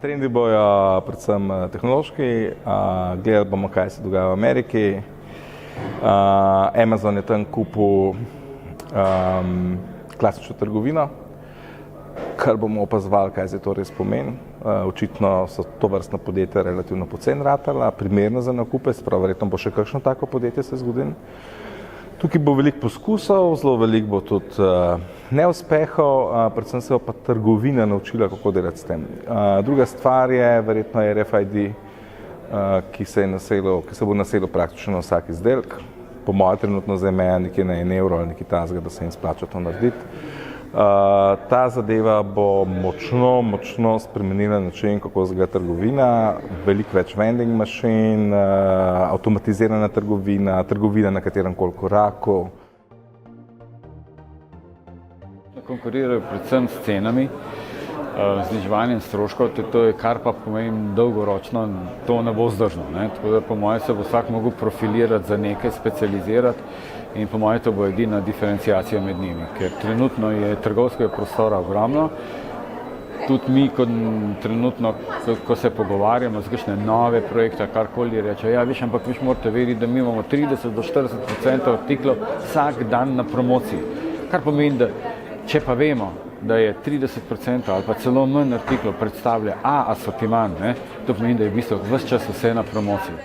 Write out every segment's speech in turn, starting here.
Trendi bojo predvsem tehnološki, gledali bomo, kaj se dogaja v Ameriki. Amazon je tam kupil klasično trgovino, kar bomo opazovali, kaj se to res pomeni. Očitno so to vrstna podjetja relativno poceni ratala, primerna za nakupe, spravo verjetno bo še kakšno tako podjetje se zgodilo. Tukaj bo veliko poskusov, zelo veliko bo tudi neuspehov, predvsem se bo pa trgovina naučila, kako delati s tem. Druga stvar je verjetno RFID, ki se bo naselil praktično na vsak izdelek. Po mojem trenutno zdaj meja nekje na 1 evro ali nekaj takega, da se jim splača to narediti. Ta zadeva bo močno spremenila način, kako izgleda trgovina, veliko več vending mašin, avtomatizirana trgovina, trgovina na katerem koli koraku. Konkurirajo predvsem s cenami, zniževanjem stroškov, to je kar pa pomeni dolgoročno, to ne bo vzdržno. Tako da po mojem se bo vsak mogel profilirati za nekaj, specializirati in po mojem to bo edina diferenciacija med njimi, ker trenutno je trgovskega prostora ogromno. Tudi mi, trenutno, ko se pogovarjamo z kakšne nove projekte, karkoli reče, ja, ampak morate vedeti, da mi imamo 30 do 40% artiklov vsak dan na promociji. Kar pomeni, da če pa vemo, da je 30% ali pa celo manj artiklov predstavlja asortiman, to pomeni, da je v bistvu ves čas vse na promociji.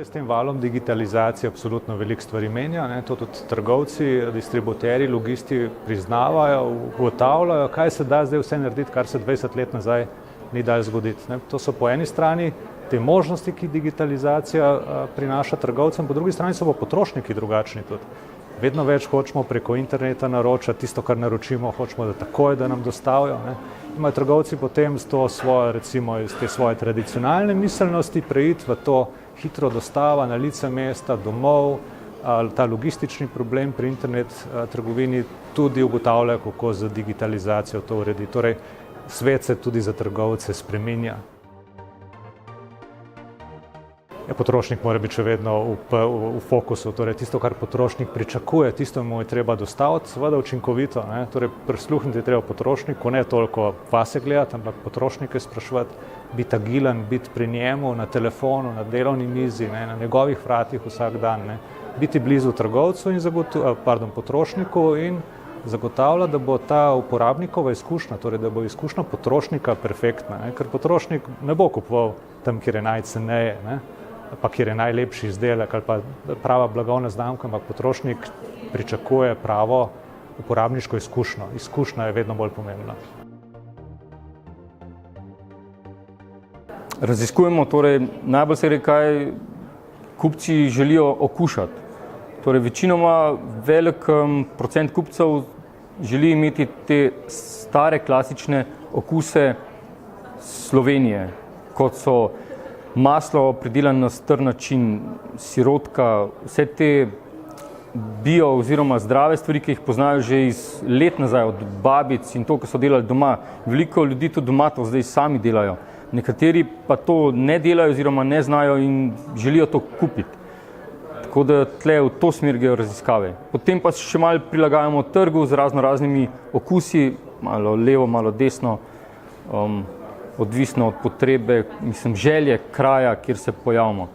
S tem valom digitalizacije absolutno veliko stvari menja, to tudi trgovci, distributerji, logisti priznavajo, ugotavljajo, kaj se da zdaj vse narediti, kar se 20 let nazaj ni dalo zgoditi. To so po eni strani te možnosti, ki digitalizacija prinaša trgovcem, po drugi strani so pa potrošniki drugačni tudi. Vedno več hočemo preko interneta naročati, tisto, kar naročimo, hočemo, da takoj, da nam dostavijo. Imajo trgovci potem s to svojo, recimo, iz te svoje tradicionalne miselnosti preiti v to hitro dostava na lice mesta, domov, ta logistični problem pri internet trgovini tudi ugotavljajo, kako z digitalizacijo to uredi. Torej, svet se tudi za trgovce spreminja. Potrošnik mora biti še vedno v fokusu, torej tisto, kar potrošnik pričakuje, tisto mu je treba dostaviti, seveda učinkovito. Torej, prisluhniti je treba potrošniku, ne toliko vase gledati, ampak potrošnike spraševati, biti agilen, biti pri njemu, na telefonu, na delovni mizi, na njegovih vratih vsak dan. Biti blizu trgovcu in potrošniku in zagotavlja, da bo ta uporabnikova izkušnja, torej da bo izkušnja potrošnika perfektna, ker potrošnik ne bo kupoval tam, kjer je najceneje, pa kjer je najlepši izdelek ali pa prava blagovna znamka, ampak potrošnik pričakuje pravo uporabniško izkušnjo. Izkušnja je vedno bolj pomembna. Raziskujemo, torej najbolj se gre, kaj kupci želijo okušati. Torej večinoma velik procent kupcev želi imeti te stare klasične okuse Slovenije, kot so maslo pridelano na str način, sirotka, vse te bio oziroma zdrave stvari, ki jih poznajo že iz let nazaj, od babic in to, ko so delali doma. Veliko ljudi tudi doma to zdaj sami delajo. Nekateri pa to ne delajo oziroma ne znajo in želijo to kupiti. Tako da tle v to smer grejo raziskave. Potem pa še malo prilagajamo trgu z raznimi okusi, malo levo, malo desno, odvisno od potrebe, želje kraja, kjer se pojavimo.